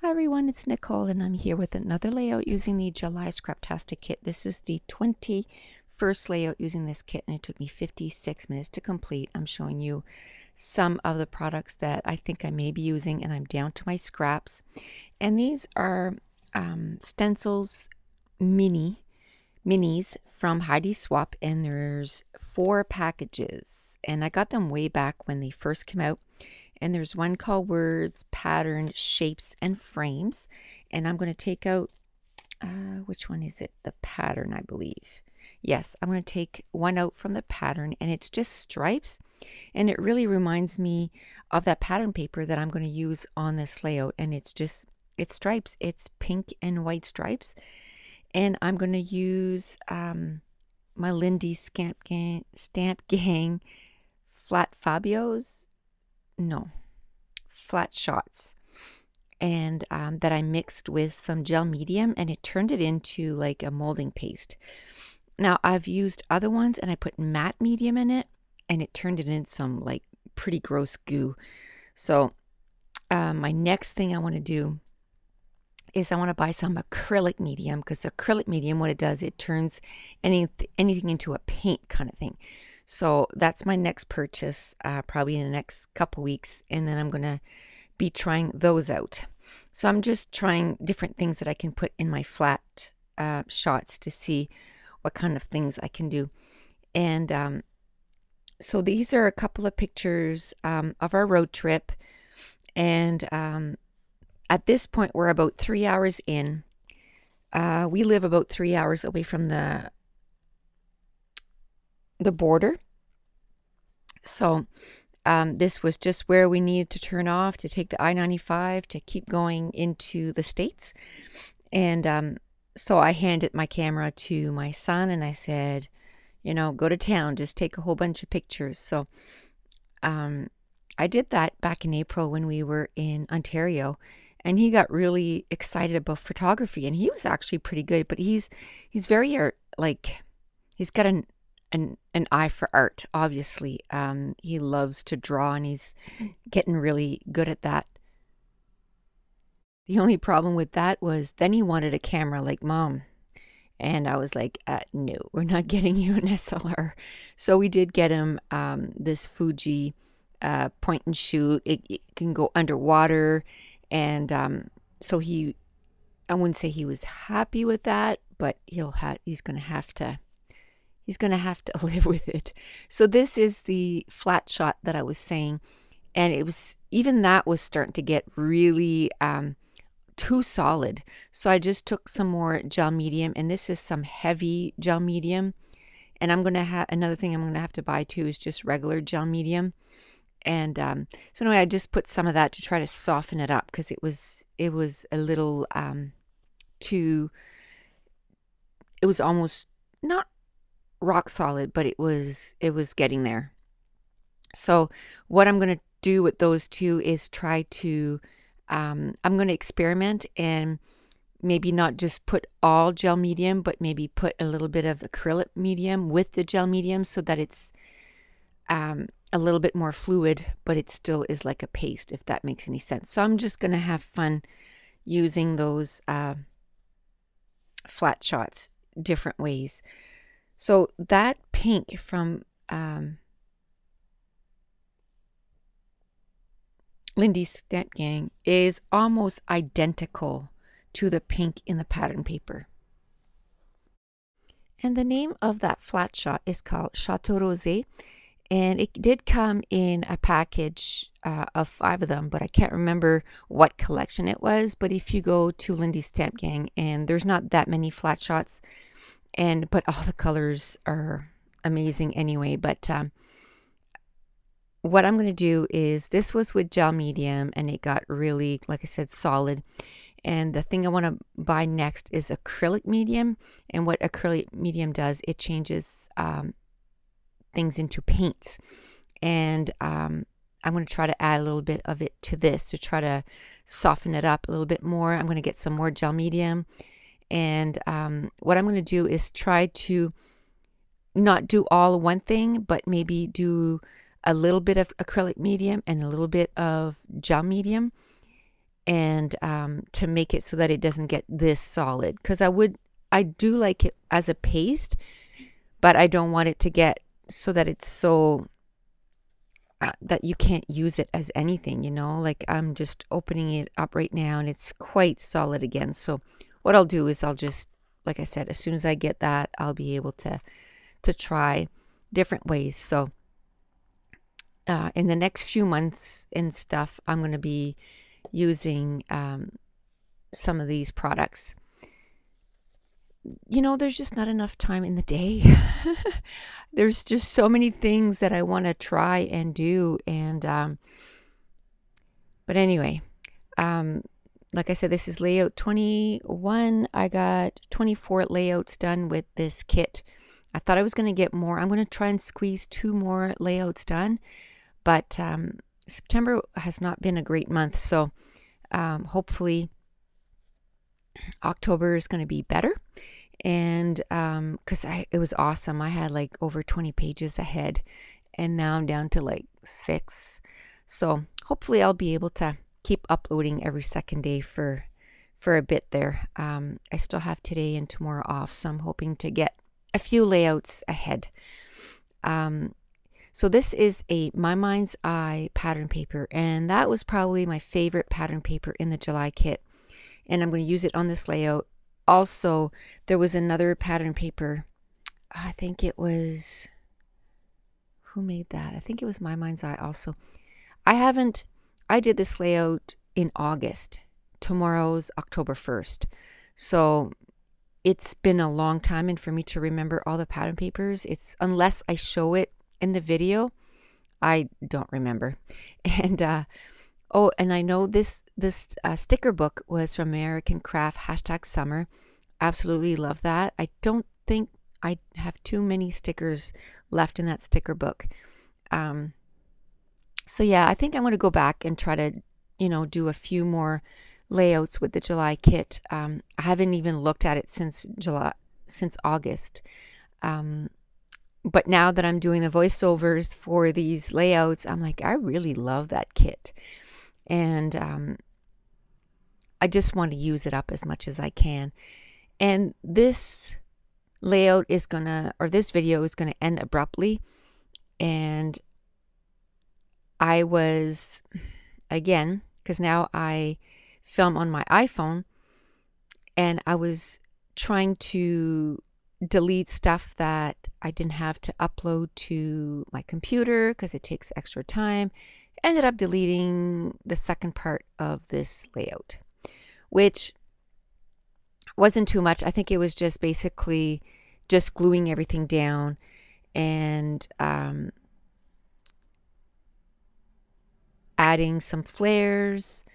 Hi everyone, it's Nicole and I'm here with another layout using the July Scraptastic kit. This is the 21st layout using this kit and it took me 56 minutes to complete. I'm showing you some of the products that I think I may be using and I'm down to my scraps. And these are stencils minis from Heidi Swap, and there's 4 packages and I got them way back when they first came out. And there's one called Words, Pattern, Shapes, and Frames. And I'm going to take out, which one is it? The pattern, I believe. Yes, I'm going to take one out from the pattern, and it's just stripes. And it really reminds me of that pattern paper that I'm going to use on this layout. And it's stripes. It's pink and white stripes. And I'm going to use my Lindy Stamp Gang Flat Fabios. No, flat shots, and that I mixed with some gel medium, and it turned it into like a molding paste. Now I've used other ones and I put matte medium in it and it turned it into some like pretty gross goo. So my next thing I want to do is I want to buy some acrylic medium, because acrylic medium, what it does, it turns anything into a paint kind of thing. So that's my next purchase, probably in the next couple weeks, and then I'm going to be trying those out. So I'm just trying different things that I can put in my flat shots to see what kind of things I can do. And so these are a couple of pictures of our road trip, and at this point we're about 3 hours in. We live about 3 hours away from the border. So this was just where we needed to turn off to take the I-95 to keep going into the States. And so I handed my camera to my son and I said, you know, go to town, just take a whole bunch of pictures. So I did that back in April when we were in Ontario, and he got really excited about photography, and he was actually pretty good, but he's very like, he's got an eye for art, obviously. He loves to draw and he's getting really good at that. The only problem with that was then he wanted a camera like Mom. And I was like, no, we're not getting you an SLR. So we did get him this Fuji point and shoot. It can go underwater. And so I wouldn't say he was happy with that, but he's going to have to live with it. So this is the flat shot that I was saying, and it was, even that was starting to get really too solid. So I just took some more gel medium, and this is some heavy gel medium. And I'm going to have, another thing I'm going to have to buy too is just regular gel medium. And so anyway, I just put some of that to try to soften it up, because it was a little too, it was almost not rock solid, but it was getting there. So what I'm going to do with those two is try to I'm going to experiment and maybe not just put all gel medium, but maybe put a little bit of acrylic medium with the gel medium, so that it's a little bit more fluid, but it still is like a paste, if that makes any sense. So I'm just going to have fun using those flat shots different ways. So that pink from Lindy's Stamp Gang is almost identical to the pink in the pattern paper. And the name of that flat shot is called Chateau Rosé. And it did come in a package of 5 of them, but I can't remember what collection it was. But if you go to Lindy's Stamp Gang, and there's not that many flat shots, but all the colors are amazing anyway. But what I'm going to do is, this was with gel medium and it got really, like I said, solid. And the thing I want to buy next is acrylic medium. And what acrylic medium does, it changes things into paints. And I'm going to try to add a little bit of it to this to try to soften it up a little bit more. I'm going to get some more gel medium. And what I'm going to do is try to not do all one thing, but maybe do a little bit of acrylic medium and a little bit of gel medium. and to make it so that it doesn't get this solid, because I do like it as a paste, but I don't want it to get so that it's so that you can't use it as anything, you know. Like, I'm just opening it up right now and it's quite solid again. So what I'll do is I'll just, like I said, as soon as I get that, I'll be able to try different ways. So in the next few months and stuff, I'm going to be using some of these products. You know, there's just not enough time in the day. There's just so many things that I want to try and do. And but anyway, like I said, this is layout 21. I got 24 layouts done with this kit. I thought I was going to get more. I'm going to try and squeeze 2 more layouts done, but September has not been a great month, so hopefully October is going to be better. And because it was awesome. I had like over 20 pages ahead, and now I'm down to like 6. So hopefully I'll be able to keep uploading every second day for a bit there. I still have today and tomorrow off, so I'm hoping to get a few layouts ahead. So this is a My Mind's Eye pattern paper, and that was probably my favorite pattern paper in the July kit, and I'm going to use it on this layout. Also, there was another pattern paper. I think it was, who made that? I think it was My Mind's Eye also. I did this layout in August. Tomorrow's October 1st. So it's been a long time, and for me to remember all the pattern papers, unless I show it in the video, I don't remember. And oh, and I know this sticker book was from American Craft #summer. Absolutely love that. I don't think I have too many stickers left in that sticker book. So yeah, I think I'm going to go back and try to, do a few more layouts with the July kit. I haven't even looked at it since August. But now that I'm doing the voiceovers for these layouts, I'm like, I really love that kit. And I just want to use it up as much as I can. And this layout this video is gonna end abruptly. And I was, again, because now I film on my iPhone, and I was trying to delete stuff that I didn't have to upload to my computer because it takes extra time. Ended up deleting the second part of this layout, which wasn't too much. I think it was just basically just gluing everything down and adding some flares,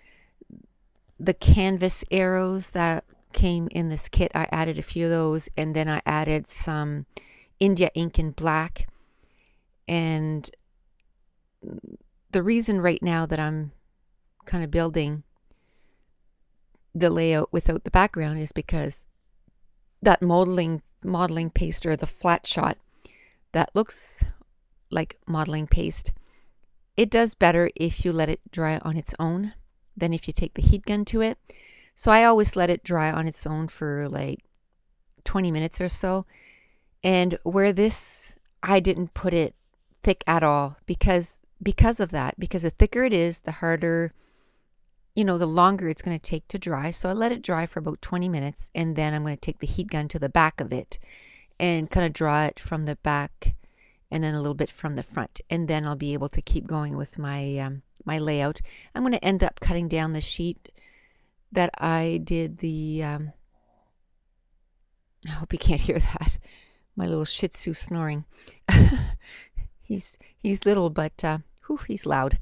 the canvas arrows that came in this kit. I added a few of those, and then I added some India ink in black. And the reason right now that I'm kind of building the layout without the background is because that modeling paste, or the flat shot that looks like modeling paste, it does better if you let it dry on its own than if you take the heat gun to it. So I always let it dry on its own for like 20 minutes or so. And where this, I didn't put it thick at all because of that. Because the thicker it is, the harder, the longer it's going to take to dry. So I let it dry for about 20 minutes, and then I'm going to take the heat gun to the back of it and kind of draw it from the back and then a little bit from the front. And then I'll be able to keep going with my my layout. I'm going to end up cutting down the sheet that I did the, I hope you can't hear that. My little Shih Tzu snoring. He's little, but he's loud.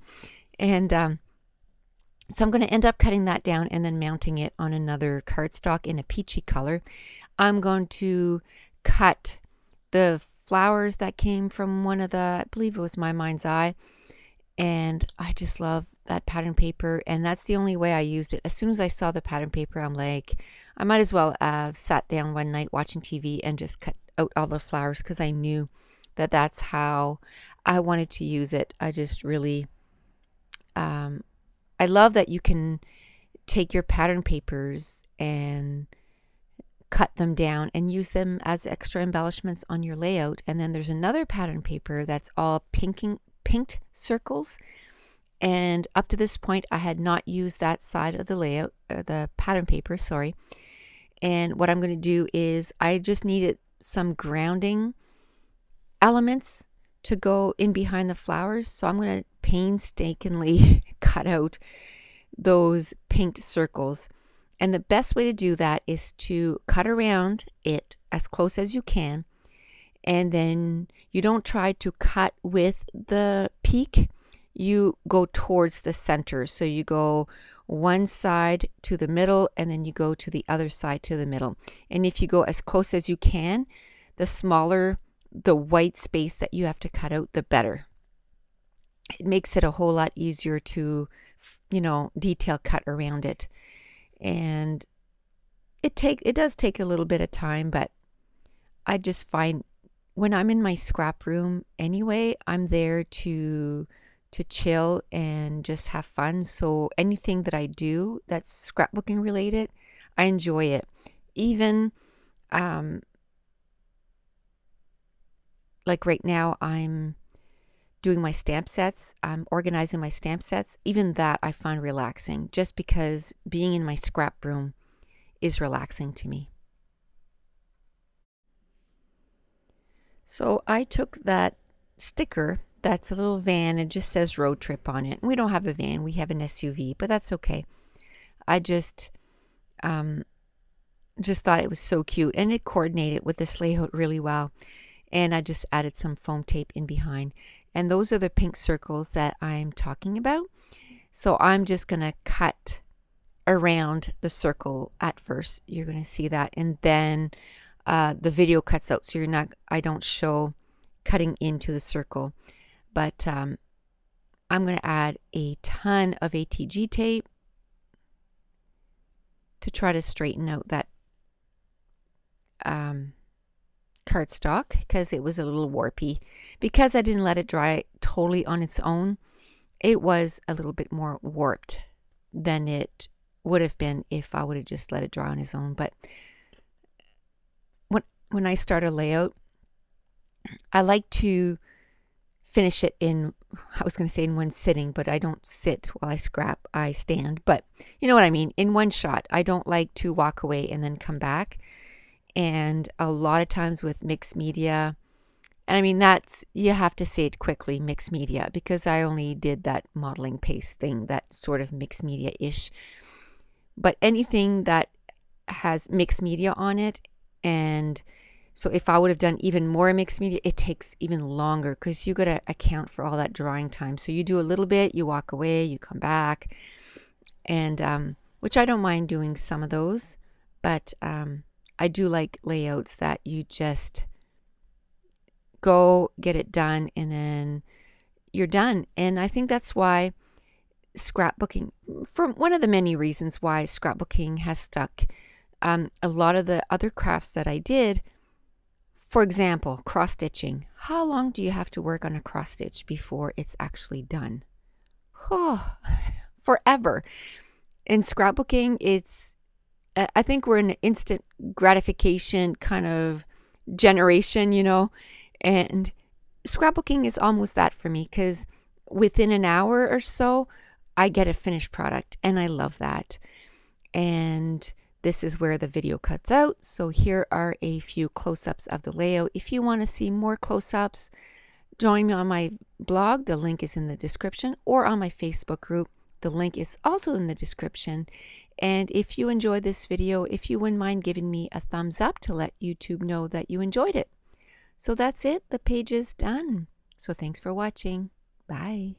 And so I'm going to end up cutting that down and then mounting it on another cardstock in a peachy color. I'm going to cut the flowers that came from one of the, I believe it was My Mind's Eye. And I just love that pattern paper, and that's the only way I used it. As soon as I saw the pattern paper, I'm like, I might as well have sat down one night watching TV and just cut out all the flowers, because I knew that that's how I wanted to use it. I just really, I love that you can take your pattern papers and cut them down and use them as extra embellishments on your layout. And then there's another pattern paper that's all pinked circles. And up to this point, I had not used that side of the layout, the pattern paper, sorry. And what I'm going to do is I just needed some grounding elements to go in behind the flowers. So I'm going to painstakingly cut out those pinked circles. And the best way to do that is to cut around it as close as you can. And then you don't try to cut with the peak. You go towards the center. So you go one side to the middle and then you go to the other side to the middle. And if you go as close as you can, the smaller the white space that you have to cut out, the better. It makes it a whole lot easier to, detail cut around it. And it does take a little bit of time, but I just find when I'm in my scrap room anyway, I'm there to chill and just have fun. So anything that I do that's scrapbooking related, I enjoy it. Even like right now, I'm doing my stamp sets. I'm organizing my stamp sets. Even that I find relaxing, just because being in my scrap room is relaxing to me. So I took that sticker that's a little van. It just says road trip on it. We don't have a van. We have an SUV, but that's okay. I just thought it was so cute, and it coordinated with this layout really well. And I just added some foam tape in behind. And those are the pink circles that I'm talking about. So I'm just going to cut around the circle at first. You're going to see that. And then the video cuts out. So I don't show cutting into the circle. But I'm going to add a ton of ATG tape to try to straighten out that cardstock, because it was a little warpy. Because I didn't let it dry totally on its own, it was a little bit more warped than it would have been if I would have just let it dry on its own. But when I start a layout, I like to finish it in one sitting, but I don't sit while I scrap, I stand. But you know what I mean, in one shot. I don't like to walk away and then come back. And a lot of times with mixed media, and I mean, you have to say it quickly, mixed media, because I only did that modeling paste thing, that sort of mixed media-ish. But anything that has mixed media on it, and so if I would have done even more mixed media, it takes even longer, because you got to account for all that drying time. So you do a little bit, you walk away, you come back, and which I don't mind doing some of those, but I do like layouts that you just go get it done and then you're done. And I think that's why scrapbooking, for one of the many reasons why scrapbooking has stuck. A lot of the other crafts that I did, for example, cross stitching. How long do you have to work on a cross stitch before it's actually done? Oh, forever. In scrapbooking, I think we're in an instant gratification kind of generation, and scrapbooking is almost that for me, because within an hour or so, I get a finished product, and I love that. And this is where the video cuts out. So here are a few close-ups of the layout. If you want to see more close-ups, join me on my blog. The link is in the description, or on my Facebook group. The link is also in the description. And if you enjoyed this video, if you wouldn't mind giving me a thumbs up to let YouTube know that you enjoyed it. So that's it. The page is done. So thanks for watching. Bye.